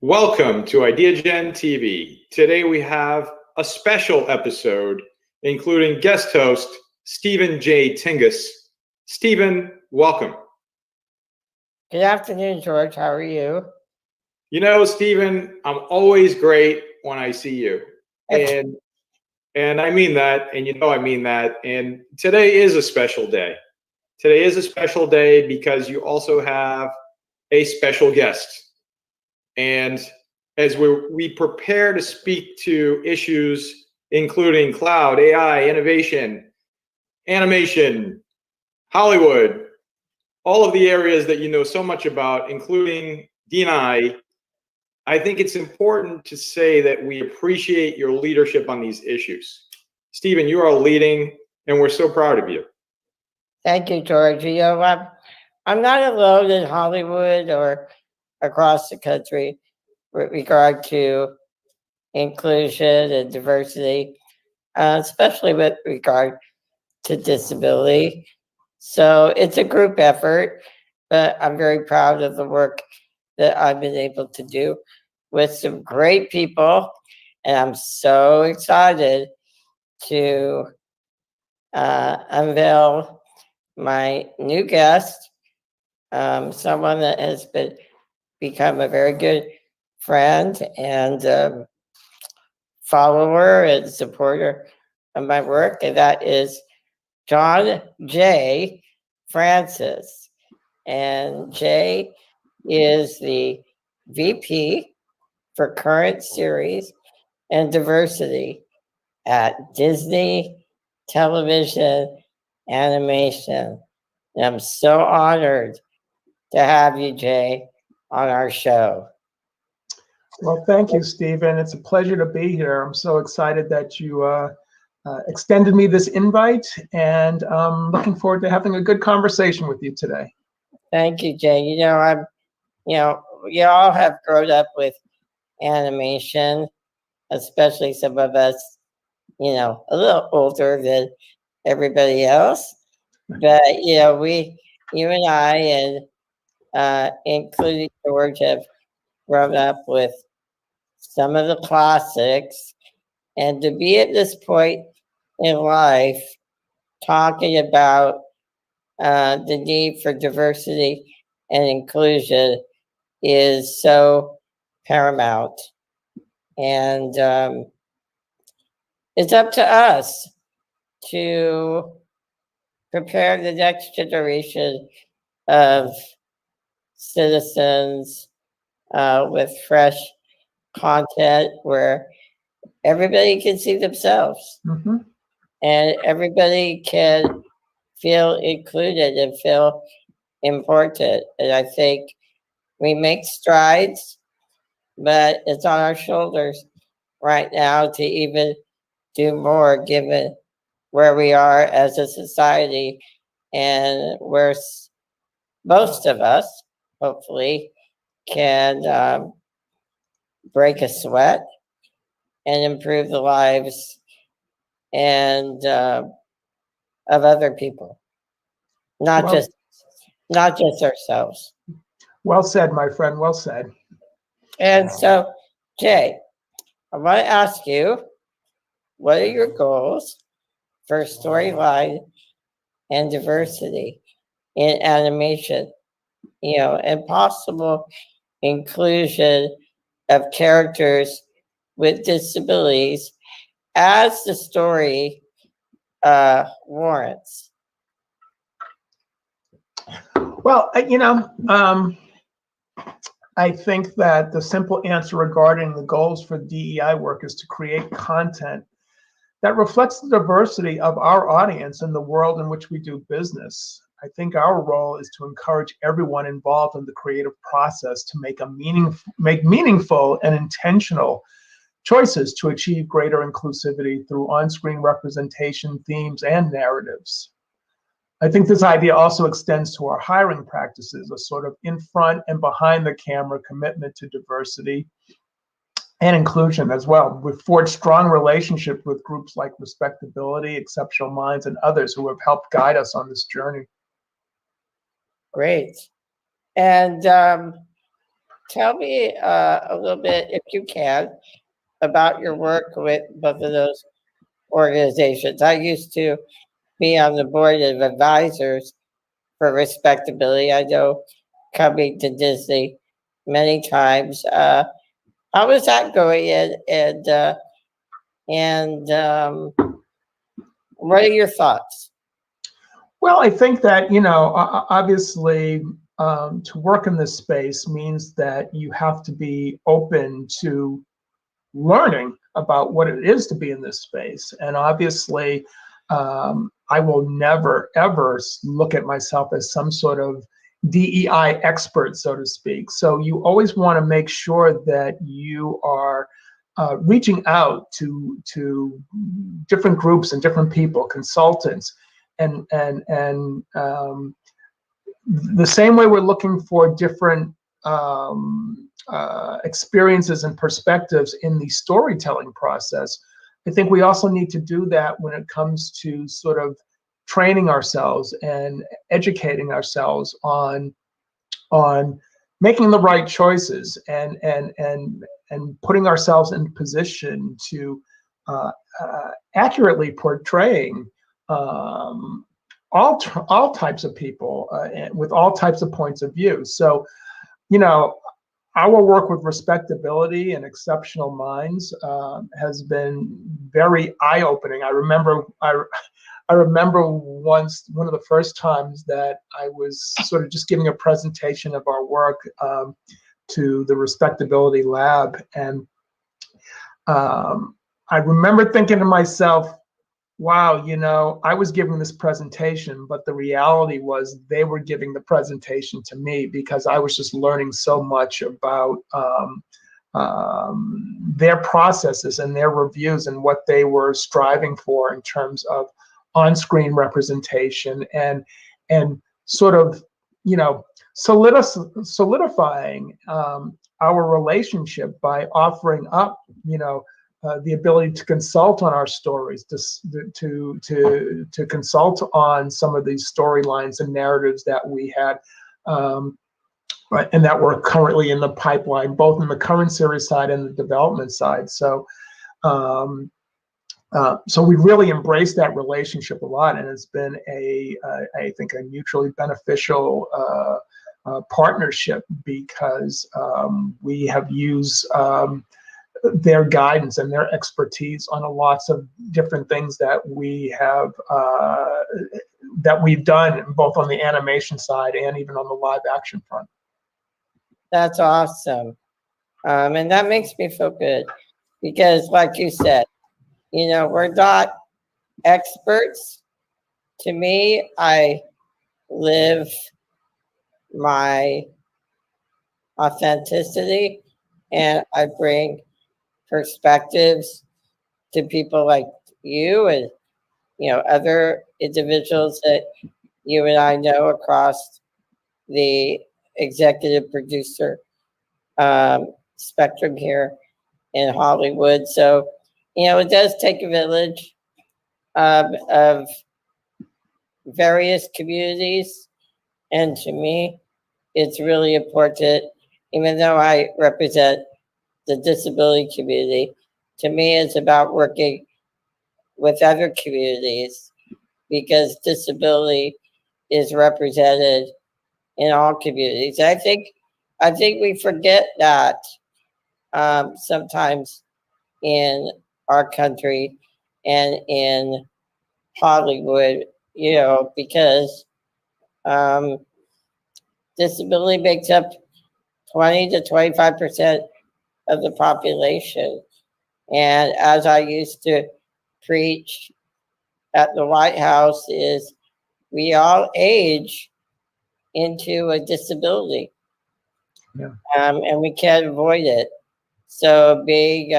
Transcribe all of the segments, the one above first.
Welcome to IdeaGen TV. Today we have a special episode including guest host Stephen J. Tingus. Stephen, welcome. Good afternoon, George. How are you? You know, Stephen, I'm always great when I see you. And I mean that, and you know I mean that. And today is a special day. Today is a special day because you also have a special guest. And as we prepare to speak to issues including cloud, AI, innovation, animation, Hollywood, all of the areas that you know so much about, including D&I think it's important to say that we appreciate your leadership on these issues. Stephen, you are leading, and we're so proud of you. Thank you, George. You know, I'm not alone in Hollywood or across the country with regard to inclusion and diversity, especially with regard to disability. So it's a group effort, but I'm very proud of the work that I've been able to do with some great people. And I'm so excited to unveil my new guest, someone that has become a very good friend and follower and supporter of my work, and that is John J. Francis. And Jay is the VP for Current Series and Diversity at Disney Television Animation. And I'm so honored to have you, Jay, on our show. Well, thank you, Stephen. It's a pleasure to be here. I'm so excited that you extended me this invite, and I'm looking forward to having a good conversation with you today. Thank you, Jay. You know, we all have grown up with animation, especially some of us, you know, a little older than everybody else. But, you know, you and I, and including George, have grown up with some of the classics. And to be at this point in life talking about the need for diversity and inclusion is so paramount. And it's up to us to prepare the next generation of citizens with fresh content where everybody can see themselves and everybody can feel included and feel important. And I think we make strides, but it's on our shoulders right now to even do more given where we are as a society and where most of us hopefully can break a sweat and improve the lives and of other people, not just ourselves. Well said, my friend. Well said. And so, Jay, I want to ask you, what are your goals for storyline and diversity in animation? You know, and possible inclusion of characters with disabilities as the story warrants. Well, you know, I think that the simple answer regarding the goals for DEI work is to create content that reflects the diversity of our audience and the world in which we do business. I think our role is to encourage everyone involved in the creative process to make meaningful and intentional choices to achieve greater inclusivity through on-screen representation, themes, and narratives. I think this idea also extends to our hiring practices, a sort of in front and behind the camera commitment to diversity, and inclusion as well. We've forged strong relationships with groups like Respectability, Exceptional Minds, and others who have helped guide us on this journey. Great. And tell me a little bit, if you can, about your work with both of those organizations. I used to be on the board of advisors for Respectability. I know coming to Disney many times. How is that going? And what are your thoughts? Well, I think that, obviously, to work in this space means that you have to be open to learning about what it is to be in this space. And obviously, I will never, ever look at myself as some sort of DEI expert, so to speak. So you always want to make sure that you are reaching out to different groups and different people, consultants, and the same way we're looking for different experiences and perspectives in the storytelling process. I think we also need to do that when it comes to sort of training ourselves and educating ourselves on making the right choices and putting ourselves in position to accurately portraying all types of people with all types of points of view. So, our work with Respectability and Exceptional Minds has been very eye-opening. I remember once, one of the first times that I was sort of just giving a presentation of our work to the Respectability Lab, and I remember thinking to myself, wow, I was giving this presentation, but the reality was they were giving the presentation to me, because I was just learning so much about their processes and their reviews and what they were striving for in terms of on-screen representation and sort of, solidifying our relationship by offering up, the ability to consult on our stories, to consult on some of these storylines and narratives that we had, right, and that were currently in the pipeline, both in the current series side and the development side. So, so we really embraced that relationship a lot, and it's been I think, a mutually beneficial partnership, because we have used their guidance and their expertise on lots of different things that we have that we've done, both on the animation side and even on the live action front. That's awesome. And that makes me feel good, because like you said, we're not experts. To me, I live my authenticity, and I bring perspectives to people like you and other individuals that you and I know across the executive producer spectrum here in Hollywood. So it does take a village of various communities, and to me it's really important. Even though I represent the disability community, to me it's about working with other communities, because disability is represented in all communities. I think we forget that sometimes in our country and in Hollywood, because disability makes up 20 to 25% of the population. And as I used to preach at the White House, is we all age into a disability. Yeah. And we can't avoid it. So being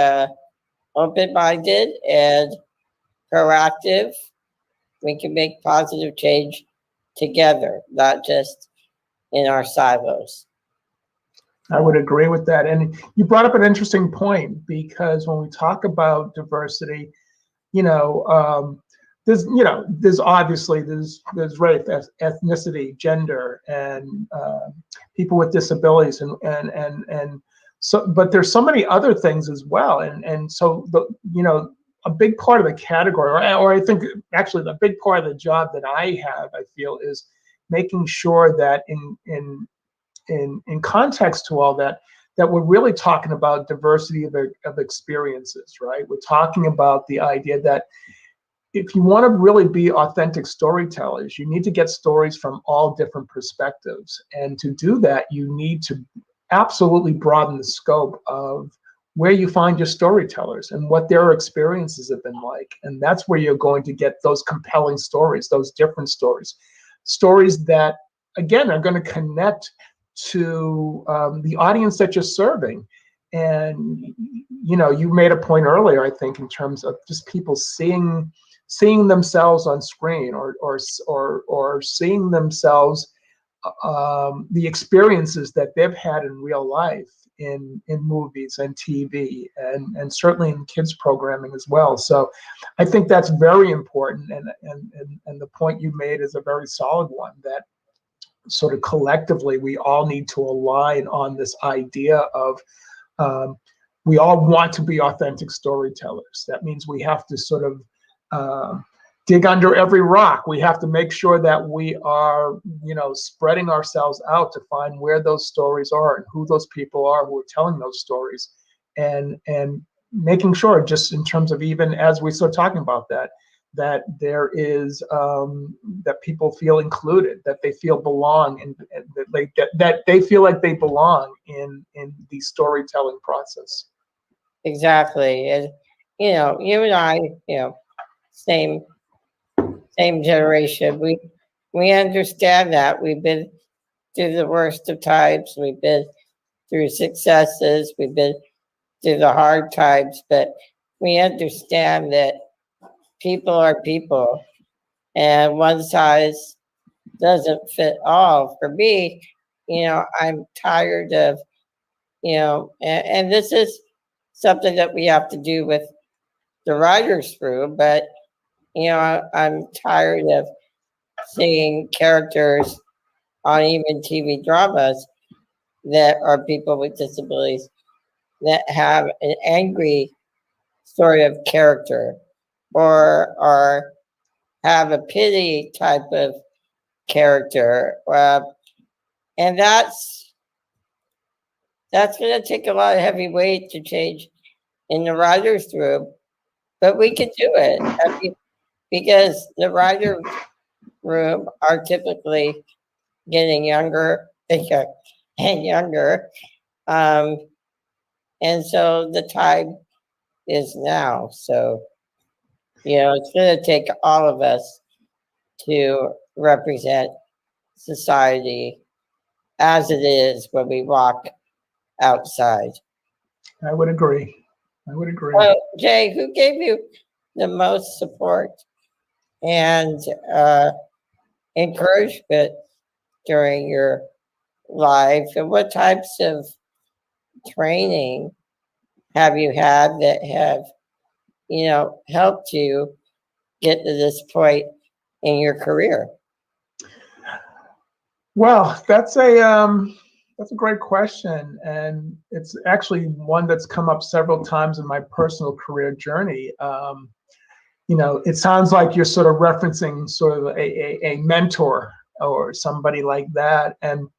open-minded and proactive, we can make positive change together, not just in our silos. I would agree with that. And you brought up an interesting point, because when we talk about diversity, you know, there's obviously there's race, ethnicity, gender, and people with disabilities, and so, but there's so many other things as well. And so a big part of the category, or I think actually the big part of the job that I have, I feel, is making sure that in context to all that, that we're really talking about diversity of experiences, right? We're talking about the idea that if you want to really be authentic storytellers, you need to get stories from all different perspectives. And to do that, you need to absolutely broaden the scope of where you find your storytellers and what their experiences have been like. And that's where you're going to get those compelling stories, those different stories, stories that, again, are going to connect to the audience that you're serving. And you made a point earlier, I think, in terms of just people seeing themselves on screen, or seeing themselves, the experiences that they've had in real life in movies and TV, and certainly in kids programming as well. So I think that's very important, and the point you made is a very solid one, that sort of collectively we all need to align on this idea of we all want to be authentic storytellers. That means we have to sort of dig under every rock. We have to make sure that we are, spreading ourselves out to find where those stories are and who those people are who are telling those stories, and making sure, just in terms of, even as we start talking about that there is that people feel included, that they feel belong, and that they feel like they belong in the storytelling process. Exactly. And you and I, same generation. We understand that. We've been through the worst of times. We've been through successes. We've been through the hard times. But we understand that people are people, and one size doesn't fit all. For me, I'm tired of, and this is something that we have to do with the writers' room, but I'm tired of seeing characters on even TV dramas that are people with disabilities that have an angry sort of character, or have a pity type of character, and that's going to take a lot of heavy weight to change in the writers' room, but we can do it. Because the writers' room are typically getting younger and younger, and so the time is now. So it's going to take all of us to represent society as it is when we walk outside. I would agree. So, Jay, who gave you the most support and encouragement during your life, and what types of training have you had that have helped you get to this point in your career? Well, that's a great question, and it's actually one that's come up several times in my personal career journey. It sounds like you're sort of referencing sort of a mentor or somebody like that, and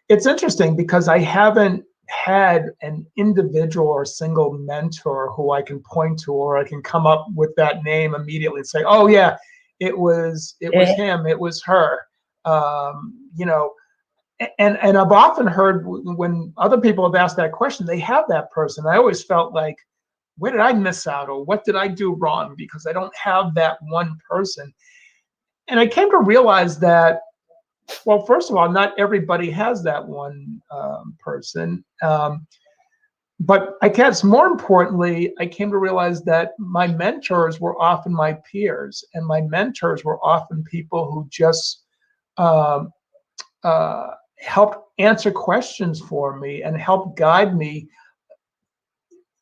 it's interesting because I haven't had an individual or single mentor who I can point to, or I can come up with that name immediately and say, "Oh yeah, it was him, it was her." And I've often heard when other people have asked that question, they have that person. I always felt like, where did I miss out, or what did I do wrong? Because I don't have that one person. And I came to realize that, well, first of all, not everybody has that one person. But I guess more importantly, I came to realize that my mentors were often my peers, and my mentors were often people who just helped answer questions for me and help guide me,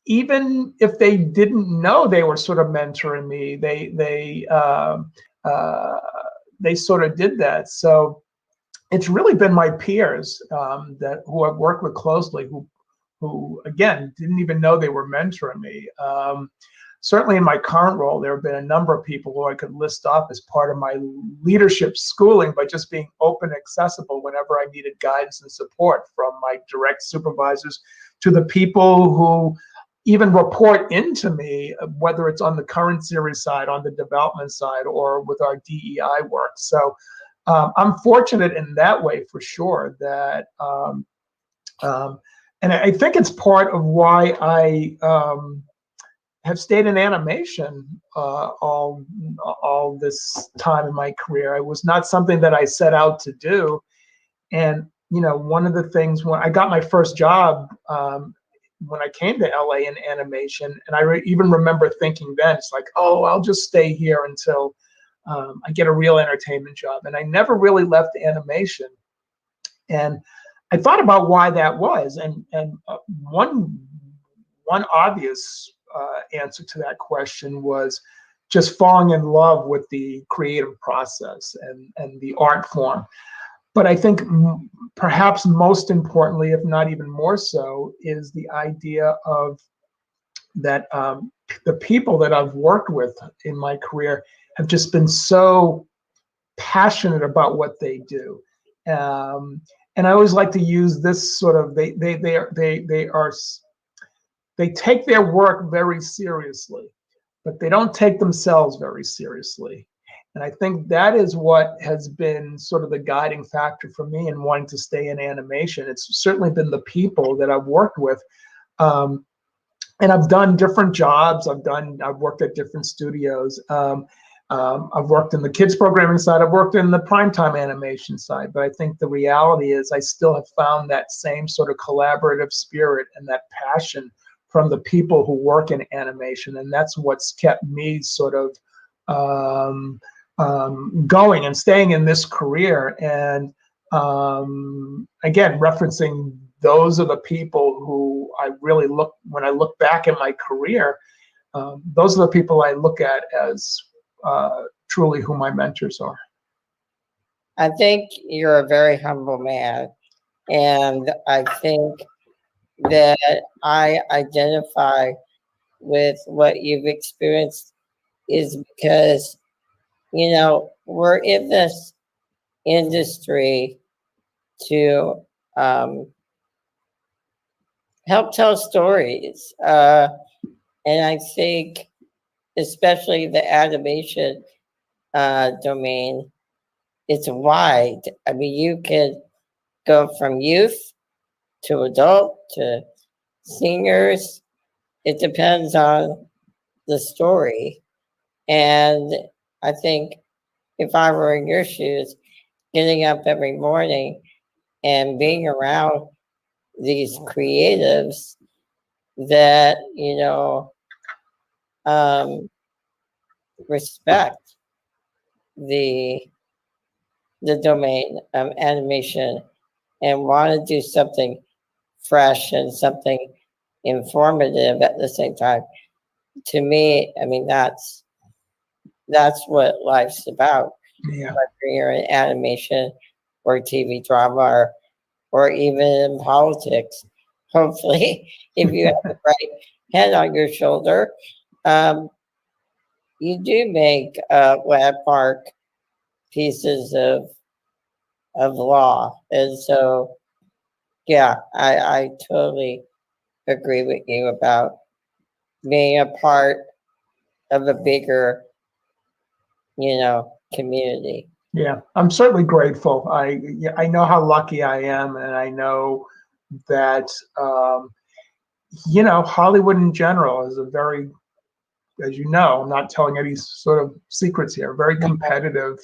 even if they didn't know they were sort of mentoring me. They sort of did that. So it's really been my peers that who I've worked with closely, who again didn't even know they were mentoring me. Certainly in my current role, there have been a number of people who I could list off as part of my leadership schooling by just being open, accessible whenever I needed guidance and support, from my direct supervisors to the people who even report into me, whether it's on the current series side, on the development side, or with our DEI work. So I'm fortunate in that way, for sure, that and I think it's part of why I have stayed in animation all this time in my career. It was not something that I set out to do. And, you know, one of the things when I got my first job, when I came to LA in animation, and I even remember thinking then, it's like, oh, I'll just stay here until I get a real entertainment job. And I never really left animation. And I thought about why that was. And one obvious answer to that question was just falling in love with the creative process and the art form. But I think perhaps most importantly, if not even more so, is the idea of that the people that I've worked with in my career have just been so passionate about what they do. And I always like to use this sort of, they take their work very seriously, but they don't take themselves very seriously. And I think that is what has been sort of the guiding factor for me in wanting to stay in animation. It's certainly been the people that I've worked with. And I've done different jobs. I've worked at different studios. I've worked in the kids programming side. I've worked in the primetime animation side. But I think the reality is I still have found that same sort of collaborative spirit and that passion from the people who work in animation. And that's what's kept me sort of going and staying in this career. And again, referencing those are the people who I really when I look back at my career, those are the people I look at as truly who my mentors are. I think you're a very humble man. And I think that I identify with what you've experienced is because, you know, we're in this industry to help tell stories. And I think especially the animation domain, it's wide. I mean, you can go from youth to adult to seniors. It depends on the story. And I think if I were in your shoes, getting up every morning and being around these creatives that, you know, respect the domain of animation and want to do something fresh and something informative at the same time. To me, I mean, that's what life's about. Yeah. Whether you're in animation or TV drama or even in politics, hopefully, if you have the right head on your shoulder, you do make landmark pieces of law. And so, yeah, I totally agree with you about being a part of a bigger, you know, community. Yeah, I'm certainly grateful. I know how lucky I am, and I know that you know, Hollywood in general is a very, as you know, I'm not telling any sort of secrets here, very competitive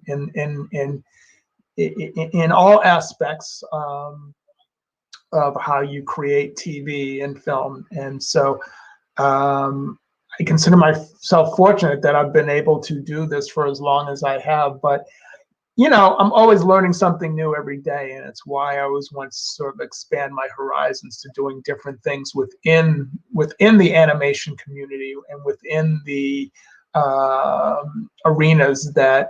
in all aspects of how you create TV and film. And so I consider myself fortunate that I've been able to do this for as long as I have. But you know, I'm always learning something new every day, and it's why I always want to sort of expand my horizons to doing different things within the animation community and within the arenas that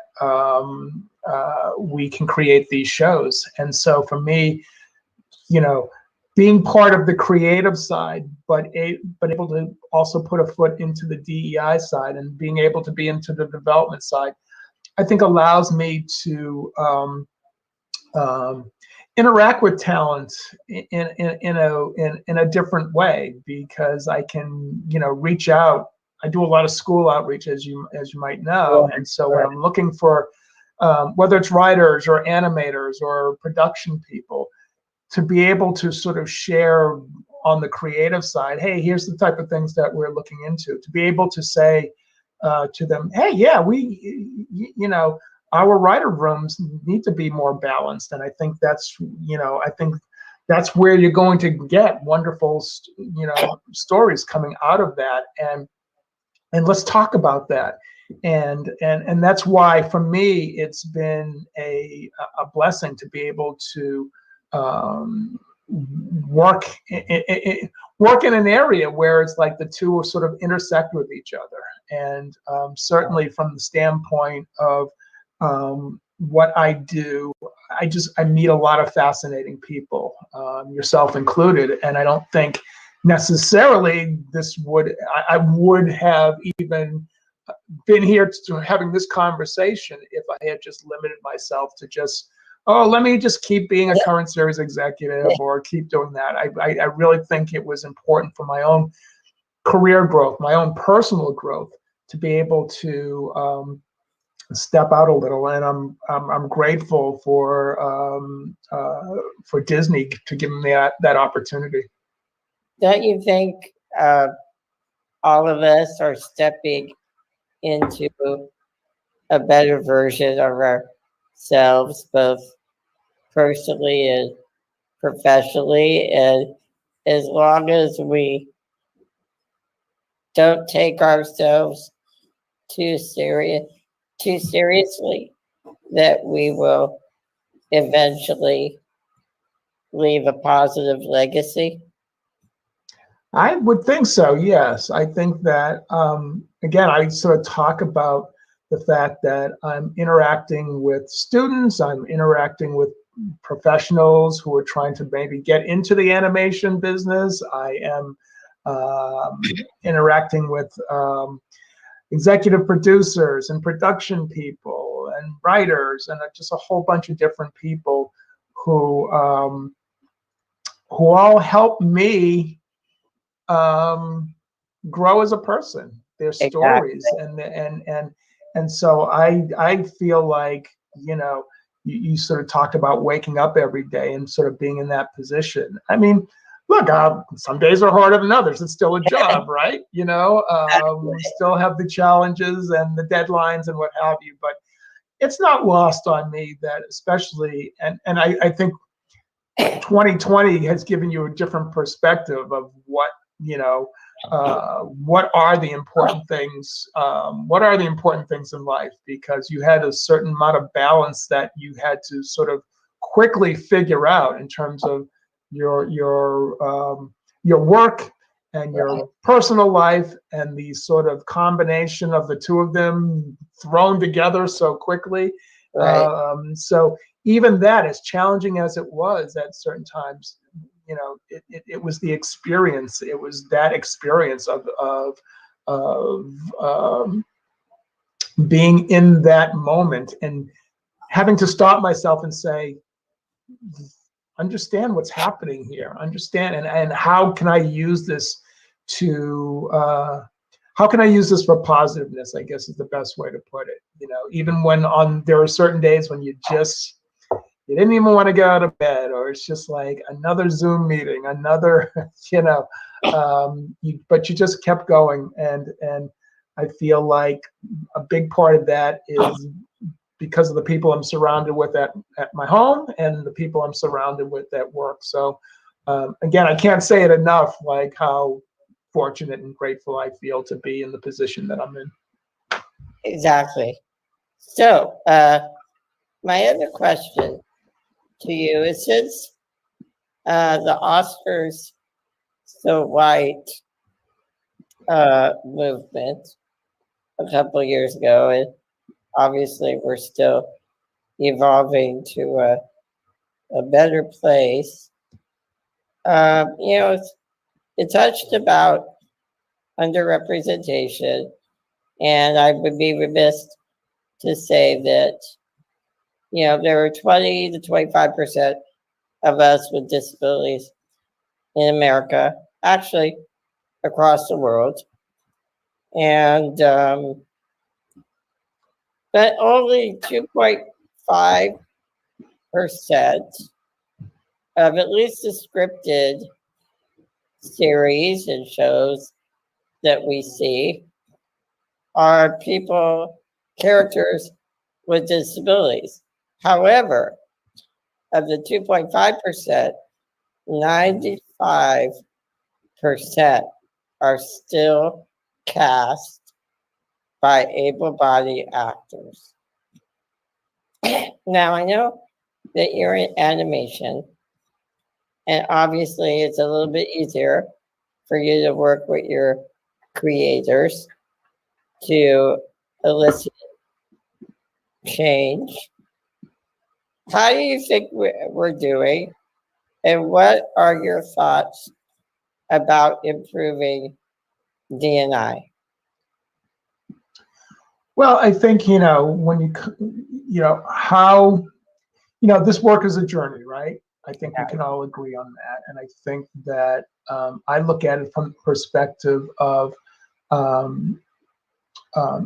we can create these shows. And so for me, you know, being part of the creative side, but able to also put a foot into the DEI side and being able to be into the development side, I think allows me to interact with talent in a different way, because I can, you know, reach out. I do a lot of school outreach, as you might know, and so when I'm looking for whether it's writers or animators or production people, to be able to sort of share on the creative side, hey, here's the type of things that we're looking into, to be able to say to them, hey, yeah, you know, our writer rooms need to be more balanced. And I think that's, you know, I think that's where you're going to get wonderful, you know, stories coming out of that. And let's talk about that. And that's why, for me, it's been a blessing to be able to work in an area where it's like the two sort of intersect with each other. And certainly from the standpoint of what I do, I meet a lot of fascinating people, yourself included. And I don't think necessarily I would have even been here to having this conversation if I had just limited myself to just, oh, let me just keep being a current series executive or keep doing that. I really think it was important for my own career growth, my own personal growth, to be able to step out a little. And I'm grateful for Disney to give me that opportunity. Don't you think all of us are stepping into a better version of ourselves, both personally and professionally? And as long as we don't take ourselves too seriously, that we will eventually leave a positive legacy. I would think so, yes. I think that, again, I sort of talk about the fact that I'm interacting with students, I'm interacting with professionals who are trying to maybe get into the animation business. I am interacting with executive producers and production people and writers and just a whole bunch of different people who all help me grow as a person, their stories. Exactly. And so I feel like, you know, you sort of talked about waking up every day and sort of being in that position. I mean, look, some days are harder than others. It's still a job, right? You know, we still have the challenges and the deadlines and what have you, but it's not lost on me that, especially, and I think 2020 has given you a different perspective of what, you know, what are the important things? What are the important things in life? Because you had a certain amount of balance that you had to sort of quickly figure out in terms of your work and your personal life, and the sort of combination of the two of them thrown together so quickly. So even that, as challenging as it was at certain times, you know, it was the experience. It was that experience of being in that moment and having to stop myself and say, understand what's happening here. Understand, and how can I use this to how can I use this for positiveness, I guess is the best way to put it. You know, even when there are certain days when you didn't even want to get out of bed, or it's just like another Zoom meeting, another, you know, but you just kept going. And I feel like a big part of that is because of the people I'm surrounded with at my home and the people I'm surrounded with at work. So again, I can't say it enough, like how fortunate and grateful I feel to be in the position that I'm in. Exactly. So my other question to you is, since the Oscars So White movement a couple of years ago, and obviously we're still evolving to a better place. It touched about underrepresentation, and I would be remiss to say that, there are 20 to 25% of us with disabilities in America, actually across the world. And, but only 2.5% of at least the scripted series and shows that we see are characters with disabilities. However, of the 2.5%, 95% are still cast by able-bodied actors. Now, I know that you're in animation, and obviously it's a little bit easier for you to work with your creators to elicit change. How do you think we're doing, and what are your thoughts about improving D&I? Well, I think, when this work is a journey, right? I think we can all agree on that. And I think that I look at it from the perspective of,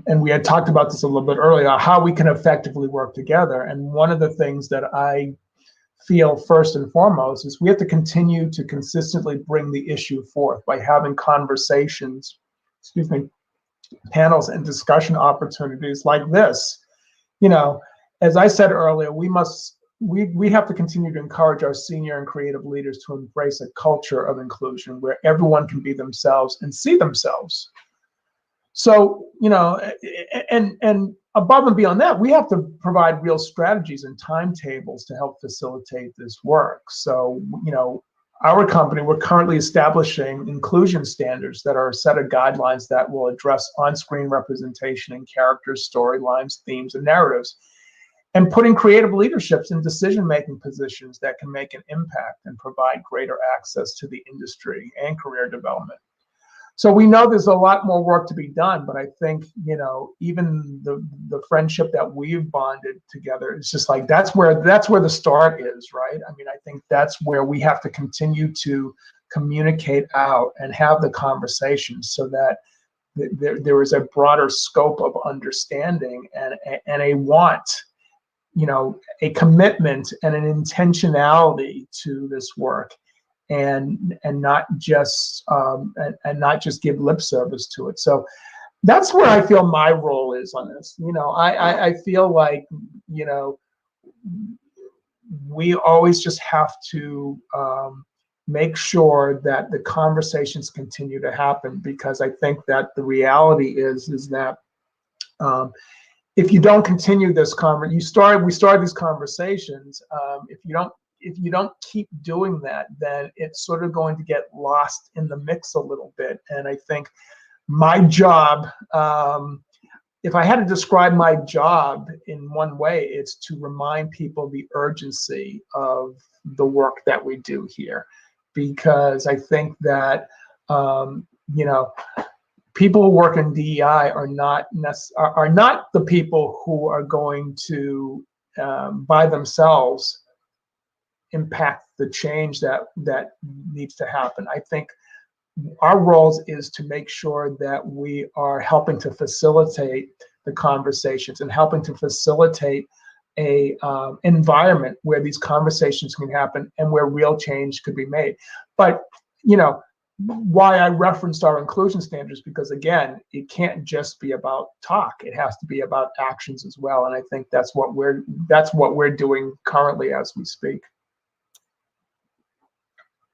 and we had talked about this a little bit earlier, how we can effectively work together. And one of the things that I feel first and foremost is we have to continue to consistently bring the issue forth by having conversations, panels and discussion opportunities like this. As I said earlier, we have to continue to encourage our senior and creative leaders to embrace a culture of inclusion where everyone can be themselves and see themselves. So, and above and beyond that, we have to provide real strategies and timetables to help facilitate this work. So, our company, we're currently establishing inclusion standards that are a set of guidelines that will address on-screen representation in characters, storylines, themes, and narratives, and putting creative leaderships in decision-making positions that can make an impact and provide greater access to the industry and career development. So we know there's a lot more work to be done, but I think, even the friendship that we've bonded together, it's just like, that's where the start is, right? I mean, I think that's where we have to continue to communicate out and have the conversations so that there is a broader scope of understanding and a want, a commitment and an intentionality to this work. And not just give lip service to it. So that's where I feel my role is on this. I feel like we always just have to make sure that the conversations continue to happen, because I think that the reality is that if you don't continue this we started these conversations. If you don't keep doing that, then it's sort of going to get lost in the mix a little bit. And I think my job, if I had to describe my job in one way, it's to remind people the urgency of the work that we do here. Because I think that, people who work in DEI are not the people who are going to, by themselves, impact the change that needs to happen. I think our roles is to make sure that we are helping to facilitate the conversations and helping to facilitate a environment where these conversations can happen and where real change could be made. But why I referenced our inclusion standards, because again, it can't just be about talk. It has to be about actions as well. And I think that's what we're doing currently as we speak.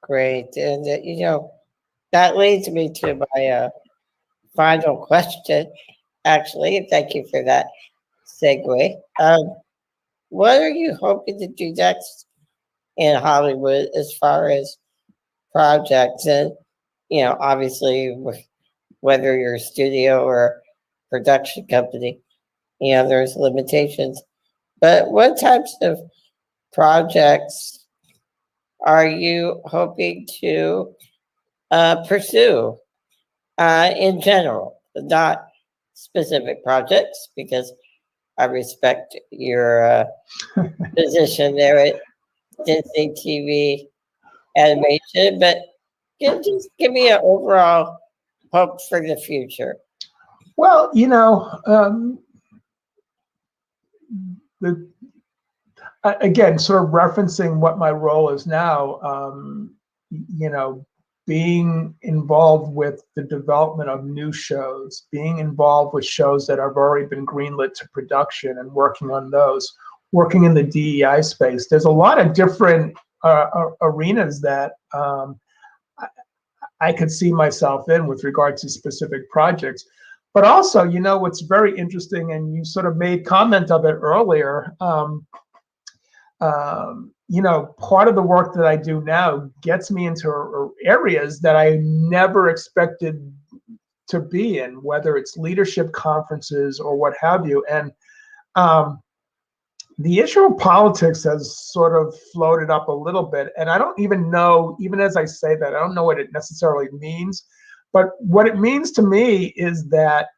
Great. And, that leads me to my final question, actually. Thank you for that segue. what are you hoping to do next in Hollywood as far as projects? And, obviously, whether you're a studio or production company, there's limitations. But what types of projects are you hoping to pursue in general, not specific projects, because I respect your position there at Disney TV Animation, but just give me an overall hope for the future. Well, again, sort of referencing what my role is now, being involved with the development of new shows, being involved with shows that have already been greenlit to production and working on those, working in the DEI space. There's a lot of different arenas that I could see myself in with regard to specific projects. But also, what's very interesting, and you sort of made comment of it earlier, part of the work that I do now gets me into areas that I never expected to be in, whether it's leadership conferences or what have you. And the issue of politics has sort of floated up a little bit. And I don't even know, even as I say that, I don't know what it necessarily means. But what it means to me is that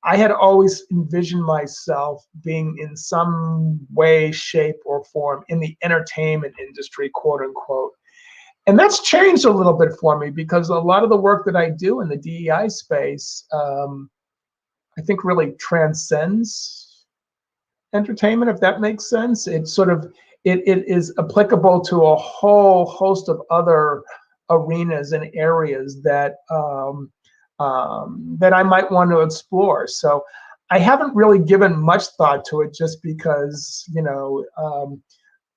I had always envisioned myself being in some way, shape, or form in the entertainment industry, quote unquote. And that's changed a little bit for me, because a lot of the work that I do in the DEI space, I think really transcends entertainment, if that makes sense. It is applicable to a whole host of other arenas and areas that that I might want to explore. So I haven't really given much thought to it, just because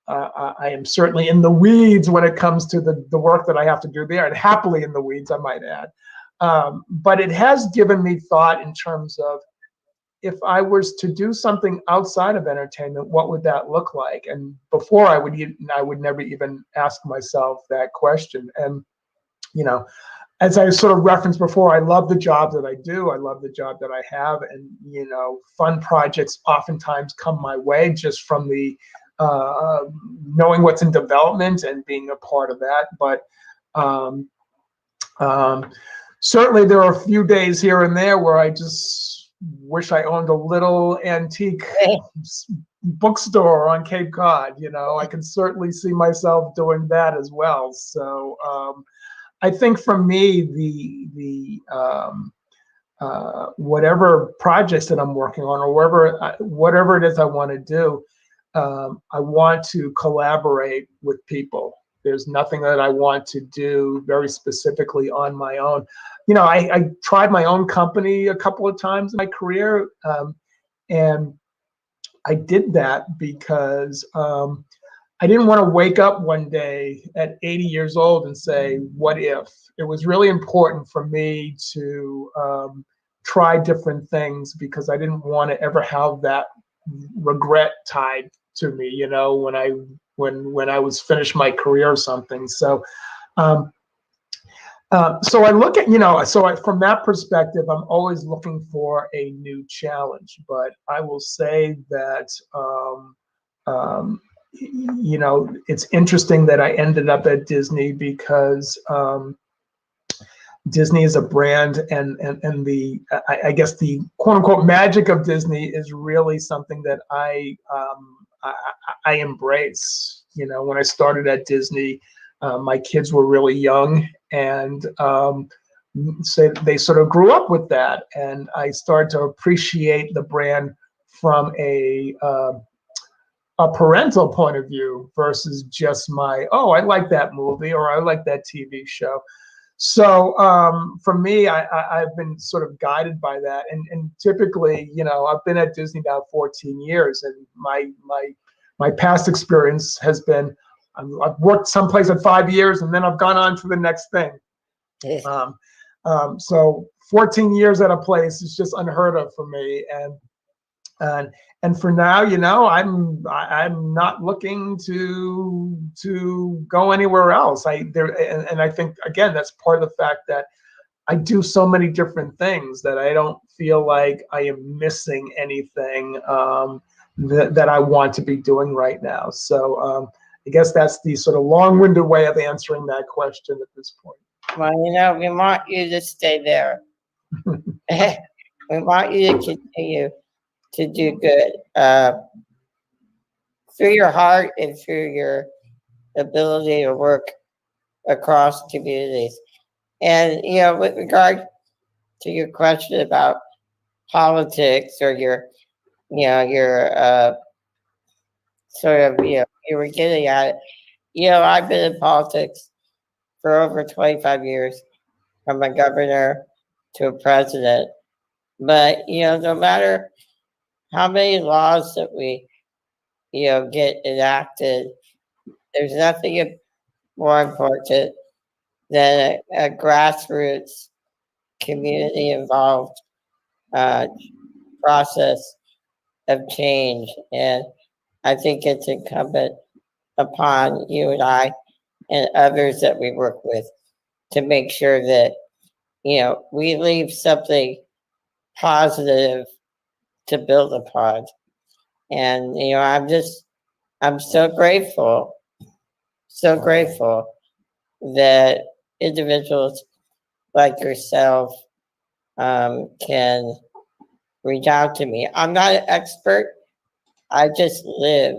I am certainly in the weeds when it comes to the work that I have to do there, and happily in the weeds, I might add. But it has given me thought in terms of, if I was to do something outside of entertainment, what would that look like? And before I would never even ask myself that question. And, as I sort of referenced before, I love the job that I do. I love the job that I have. And, fun projects oftentimes come my way just from the knowing what's in development and being a part of that. But certainly there are a few days here and there where I just wish I owned a little antique bookstore on Cape Cod. I can certainly see myself doing that as well. So I think for me, the whatever projects that I'm working on, or whatever it is I want to do, I want to collaborate with people. There's nothing that I want to do very specifically on my own. I tried my own company a couple of times in my career, and I did that because I didn't want to wake up one day at 80 years old and say, what if? It was really important for me to try different things, because I didn't want to ever have that regret tied to me, when I was finished my career or something. So so I look at, from that perspective, I'm always looking for a new challenge. But I will say that, it's interesting that I ended up at Disney, because Disney is a brand, and I guess the quote unquote magic of Disney is really something that I embrace. When I started at Disney, my kids were really young, and so they sort of grew up with that, and I started to appreciate the brand from a parental point of view, versus just I like that movie, or I like that TV show. So for me, I've been sort of guided by that, and typically, I've been at Disney now 14 years, and my past experience has been, I've worked someplace at 5 years, and then I've gone on to the next thing. So 14 years at a place is just unheard of for me, and And for now, I'm not looking to go anywhere else. And I think, again, that's part of the fact that I do so many different things that I don't feel like I am missing anything that I want to be doing right now. So I guess that's the sort of long-winded way of answering that question at this point. Well, we want you to stay there. We want you to continue to do good through your heart and through your ability to work across communities. And, with regard to your question about politics or your sort of, you were getting at it. I've been in politics for over 25 years, from a governor to a president. But, no matter how many laws that we, get enacted, there's nothing more important than a grassroots, community-involved process of change. And I think it's incumbent upon you and I and others that we work with to make sure that, we leave something positive to build upon. And, I'm so grateful that individuals like yourself can reach out to me. I'm not an expert. I just live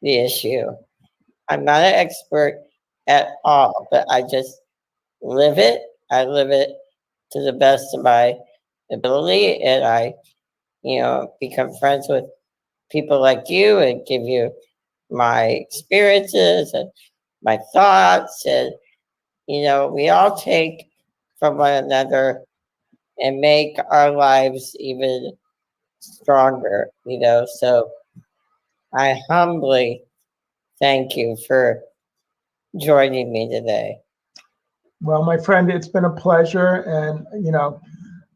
the issue. I'm not an expert at all, but I just live it. I live it to the best of my ability, and I, become friends with people like you and give you my experiences and my thoughts. And, we all take from one another and make our lives even stronger, So I humbly thank you for joining me today. Well, my friend, it's been a pleasure. And,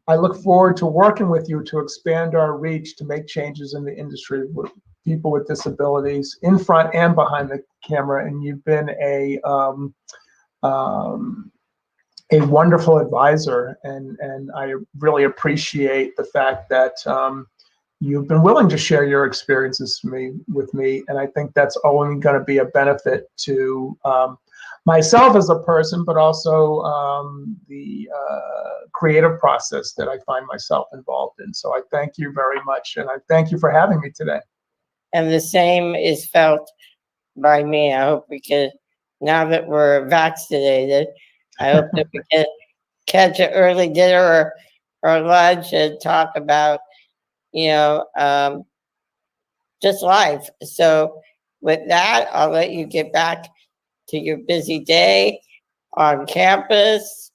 I look forward to working with you to expand our reach to make changes in the industry with people with disabilities in front and behind the camera. And you've been a wonderful advisor. And I really appreciate the fact that you've been willing to share your experiences with me. And I think that's only going to be a benefit to myself as a person, but also the creative process that I find myself involved in. So I thank you very much. And I thank you for having me today. And the same is felt by me. I hope we can, now that we're vaccinated, I hope that we can catch an early dinner or lunch and talk about, just life. So with that, I'll let you get back to your busy day on campus.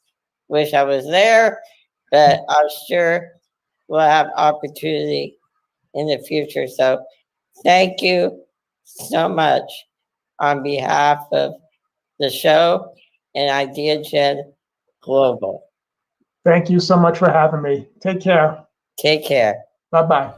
Wish I was there, but I'm sure we'll have opportunity in the future. So thank you so much on behalf of the show and IdeaGen Global. Thank you so much for having me. Take care. Take care. Bye-bye.